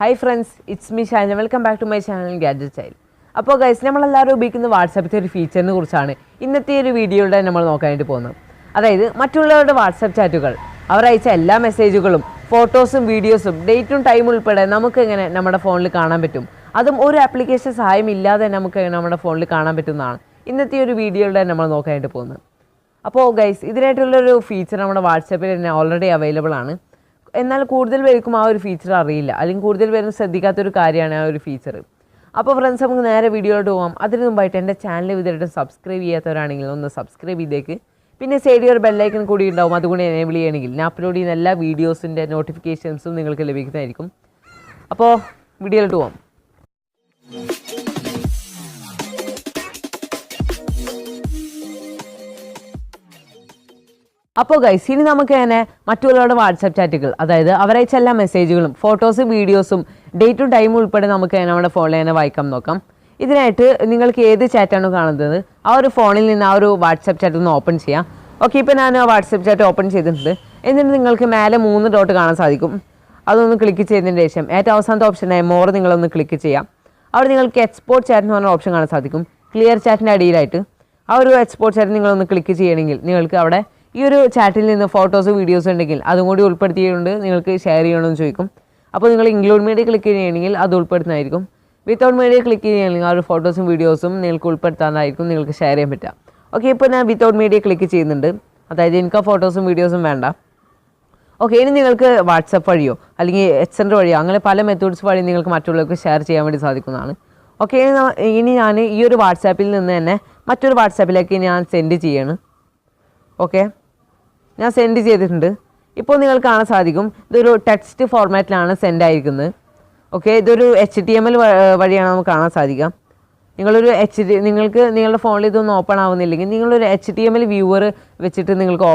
Hi friends, it's me Shahil. Welcome back to my channel Gadget Style. അപ്പോൾ guys നമ്മളെല്ലാവരും ഉപയോഗിക്കുന്ന വാട്സാപ്പിൻ്റെ ഒരു ഫീച്ചറിനെ കുറിച്ചാണ് ഇന്നത്തെ ഒരു വീഡിയോയുടെ നമ്മൾ നോക്കാനായിട്ട് പോകുന്നത്. അതായത് മറ്റുള്ളവരുടെ വാട്സാപ്പ് ചാറ്റുകൾ അവർ അയച്ച എല്ലാ മെസ്സേജുകളും ഫോട്ടോസും വീഡിയോസും ഡേറ്റും ടൈമും ഉൾപ്പെടെ നമുക്ക് എങ്ങനെ നമ്മുടെ ഫോണിൽ കാണാൻ പറ്റും, അതും ഒരു ആപ്ലിക്കേഷൻ സഹായം ഇല്ലാതെ നമുക്ക് നമ്മുടെ ഫോണിൽ കാണാൻ പറ്റുന്നതാണ് ഇന്നത്തെ ഒരു വീഡിയോയുടെ നമ്മൾ നോക്കാനായിട്ട് പോകുന്നത്. അപ്പോൾ ഗൈസ് ഇതിനായിട്ടുള്ളൊരു ഫീച്ചർ നമ്മുടെ വാട്സാപ്പിൽ തന്നെ ഓൾറെഡി അവൈലബിൾ ആണ്. എന്നാൽ കൂടുതൽ പേർക്കും ആ ഒരു ഫീച്ചർ അറിയില്ല, അല്ലെങ്കിൽ കൂടുതൽ പേരും ശ്രദ്ധിക്കാത്തൊരു കാര്യമാണ് ആ ഒരു ഫീച്ചർ. അപ്പോൾ ഫ്രണ്ട്സ് നമുക്ക് നേരെ വീഡിയോയിലോട്ട് പോകാം. അതിന് മുമ്പായിട്ട് എൻ്റെ ചാനൽ ഇതുവരെയായിട്ട് സബ്സ്ക്രൈബ് ചെയ്യാത്തവരാണെങ്കിൽ ഒന്ന് സബ്സ്ക്രൈബ് ചെയ്തേക്ക്. പിന്നെ സൈഡിൽ ഒരു ബെല്ലൈക്കൺ കൂടി ഉണ്ടാവും, അതുകൂടി എനേബിൾ ചെയ്യണമെങ്കിൽ ഞാൻ അപ്ലോഡ് ചെയ്യുന്ന എല്ലാ വീഡിയോസിൻ്റെ നോട്ടിഫിക്കേഷൻസും നിങ്ങൾക്ക് ലഭിക്കുന്നതായിരിക്കും. അപ്പോൾ വീഡിയോയിലോട്ട് പോകാം. അപ്പോൾ ഗൈസ് ഇനി നമുക്ക് തന്നെ മറ്റുള്ളവരുടെ വാട്സാപ്പ് ചാറ്റുകൾ, അതായത് അവരയച്ച എല്ലാ മെസ്സേജുകളും ഫോട്ടോസും വീഡിയോസും ഡേറ്റും ടൈമും ഉൾപ്പെടെ നമുക്ക് നമ്മുടെ ഫോണിൽ തന്നെ വായിക്കാൻ നോക്കാം. ഇതിനായിട്ട് നിങ്ങൾക്ക് ഏത് ചാറ്റാണോ കാണുന്നത് ആ ഒരു ഫോണിൽ നിന്ന് ആ ഒരു വാട്സാപ്പ് ചാറ്റ് ഒന്ന് ഓപ്പൺ ചെയ്യാം. ഓക്കെ, ഇപ്പോൾ ഞാൻ വാട്സാപ്പ് ചാറ്റ് ഓപ്പൺ ചെയ്തിട്ടുണ്ട്. എന്നിട്ട് നിങ്ങൾക്ക് മേലെ 3 ഡോട്ട് കാണാൻ സാധിക്കും. അതൊന്ന് ക്ലിക്ക് ചെയ്തതിന് ശേഷം ഏറ്റവും അവസാനത്തെ ഓപ്ഷനായ മോർ നിങ്ങളൊന്ന് ക്ലിക്ക് ചെയ്യാം. അവിടെ നിങ്ങൾക്ക് എക്സ്പോർട്ട് ചാറ്റ് എന്ന് പറഞ്ഞ ഓപ്ഷൻ കാണാൻ സാധിക്കും. ക്ലിയർ ചാറ്റിൻ്റെ അടിയിലായിട്ട് ആ ഒരു എക്സ്പോർട്ട് ചാറ്റ് നിങ്ങളൊന്ന് ക്ലിക്ക് ചെയ്യണമെങ്കിൽ നിങ്ങൾക്ക് അവിടെ ഈ ഒരു ചാറ്റിൽ നിന്ന് ഫോട്ടോസ് വീഡിയോസ് ഉണ്ടെങ്കിൽ അതും കൂടി ഉൾപ്പെടുത്തിയിട്ടുണ്ട് നിങ്ങൾക്ക് ഷെയർ ചെയ്യണമെന്ന് ചോദിക്കും. അപ്പോൾ നിങ്ങൾ ഇൻക്ലൂഡ് മീഡിയ ക്ലിക്ക് ചെയ്യുകയാണെങ്കിൽ അത് ഉൾപ്പെടുത്തുന്നതായിരിക്കും. വിത്തൗട്ട് മീഡിയ ക്ലിക്ക് ചെയ്യുകയാണെങ്കിൽ ആ ഒരു ഫോട്ടോസും വീഡിയോസും നിങ്ങൾക്ക് ഉൾപ്പെടുത്താനായിരിക്കും നിങ്ങൾക്ക് ഷെയർ ചെയ്യാൻ പറ്റുക. ഓക്കെ, ഇപ്പോൾ ഞാൻ വിത്തൗട്ട് മീഡിയ ക്ലിക്ക് ചെയ്യുന്നുണ്ട്, അതായത് എനിക്ക് ആ ഫോട്ടോസും വീഡിയോസും വേണ്ട. ഓക്കെ, ഇനി നിങ്ങൾക്ക് വാട്സപ്പ് വഴിയോ അല്ലെങ്കിൽ എക്സെൻഡർ വഴിയോ അങ്ങനെ പല മെത്തേഡ്സ് വഴി നിങ്ങൾക്ക് മറ്റുള്ളവർക്ക് ഷെയർ ചെയ്യാൻ വേണ്ടി സാധിക്കുന്നതാണ്. ഓക്കെ, ഇനി ഞാൻ ഈ ഒരു വാട്സാപ്പിൽ നിന്ന് തന്നെ മറ്റൊരു വാട്സാപ്പിലേക്ക് ഞാൻ സെൻഡ് ചെയ്യാണ്. ഓക്കെ, ഞാൻ സെൻഡ് ചെയ്തിട്ടുണ്ട്. ഇപ്പോൾ നിങ്ങൾക്ക് കാണാൻ സാധിക്കും ഇതൊരു ടെക്സ്റ്റ് ഫോർമാറ്റിലാണ് സെൻഡ് ആയിരിക്കുന്നത്. ഓക്കെ, ഇതൊരു HTML വഴിയാണ് നമുക്ക് കാണാൻ സാധിക്കുക. നിങ്ങൾക്ക് നിങ്ങളുടെ ഫോണിൽ ഇതൊന്നും ഓപ്പൺ ആവുന്നില്ലെങ്കിൽ നിങ്ങളൊരു HTML വ്യൂവർ വെച്ചിട്ട് നിങ്ങൾക്ക്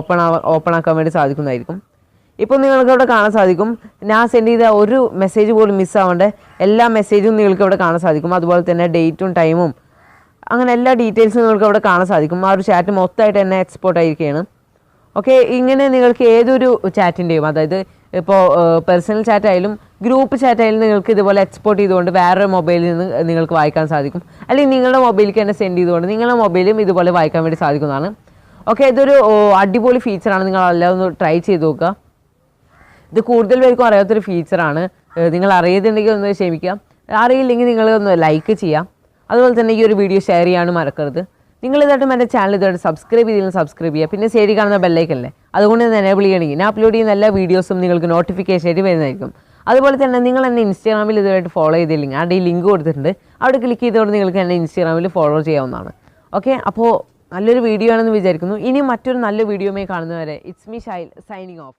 ഓപ്പൺ ആക്കാൻ വേണ്ടി സാധിക്കുന്നതായിരിക്കും. ഇപ്പോൾ നിങ്ങൾക്ക് ഇവിടെ കാണാൻ സാധിക്കും ഞാൻ സെൻഡ് ചെയ്ത ഒരു മെസ്സേജ് പോലും മിസ്സാവേണ്ട എല്ലാ മെസ്സേജും നിങ്ങൾക്ക് ഇവിടെ കാണാൻ സാധിക്കും. അതുപോലെ തന്നെ ഡേറ്റും ടൈമും അങ്ങനെ എല്ലാ ഡീറ്റെയിൽസും നിങ്ങൾക്ക് ഇവിടെ കാണാൻ സാധിക്കും. ആ ഒരു ചാറ്റ് മൊത്തമായിട്ട് തന്നെ എക്സ്പോർട്ട് ആയിരിക്കുകയാണ്. ഓക്കെ, ഇങ്ങനെ നിങ്ങൾക്ക് ഏതൊരു ചാറ്റിൻ്റെയും, അതായത് ഇപ്പോൾ പേഴ്സണൽ ചാറ്റായാലും ഗ്രൂപ്പ് ചാറ്റായാലും നിങ്ങൾക്ക് ഇതുപോലെ എക്സ്പോർട്ട് ചെയ്തുകൊണ്ട് വേറൊരു മൊബൈലിൽ നിന്ന് നിങ്ങൾക്ക് വായിക്കാൻ സാധിക്കും. അല്ലെങ്കിൽ നിങ്ങളുടെ മൊബൈലിലേക്ക് തന്നെ സെൻഡ് ചെയ്തുകൊണ്ട് നിങ്ങളുടെ മൊബൈലും ഇതുപോലെ വായിക്കാൻ വേണ്ടി സാധിക്കുന്നതാണ്. ഓക്കെ, ഇതൊരു അടിപൊളി ഫീച്ചറാണ്. നിങ്ങളെല്ലാം ഒന്ന് ട്രൈ ചെയ്ത് നോക്കുക. ഇത് കൂടുതൽ പേർക്കും അറിയാത്തൊരു ഫീച്ചറാണ്. നിങ്ങൾ അറിയുന്നുണ്ടെങ്കിൽ ഒന്ന് ക്ഷമിക്കുക, അറിയില്ലെങ്കിൽ നിങ്ങളൊന്ന് ലൈക്ക് ചെയ്യാം. അതുപോലെ തന്നെ ഈ ഒരു വീഡിയോ ഷെയർ ചെയ്യാനും മറക്കരുത്. നിങ്ങളിതായിട്ടും എൻ്റെ ചാനൽ ഇതായിട്ട് സബ്സ്ക്രൈബ് ചെയ്തെങ്കിലും സബ്സ്ക്രൈബ് ചെയ്യുക. പിന്നെ സൈഡിൽ കാണുന്ന ബെല്ലൈക്കല്ലേ അതുകൊണ്ട് തന്നെ എനേബിൾ ചെയ്യണമെങ്കിൽ ഞാൻ അപ്ലോഡ് ചെയ്യുന്ന എല്ലാ വീഡിയോസും നിങ്ങൾക്ക് നോട്ടിഫിക്കേഷൻ ആയിട്ട് വരുന്നതായിരിക്കും. അതുപോലെ തന്നെ നിങ്ങൾ എന്നെ ഇൻസ്റ്റാഗ്രാമിൽ ഇതുമായിട്ട് ഫോളോ ചെയ്തില്ലെങ്കിൽ അവിടെ ലിങ്ക് കൊടുത്തിട്ടുണ്ട്, അവിടെ ക്ലിക്ക് ചെയ്തുകൊണ്ട് നിങ്ങൾക്ക് എന്നെ ഇൻസ്റ്റാഗ്രാമിൽ ഫോളോ ചെയ്യാവുന്നതാണ്. ഓക്കെ, അപ്പോൾ നല്ലൊരു വീഡിയോ ആണെന്ന് വിചാരിക്കുന്നു. ഇനി മറ്റൊരു നല്ല വീഡിയോയുമായി കാണുന്നവരെ it's me Shahil signing off.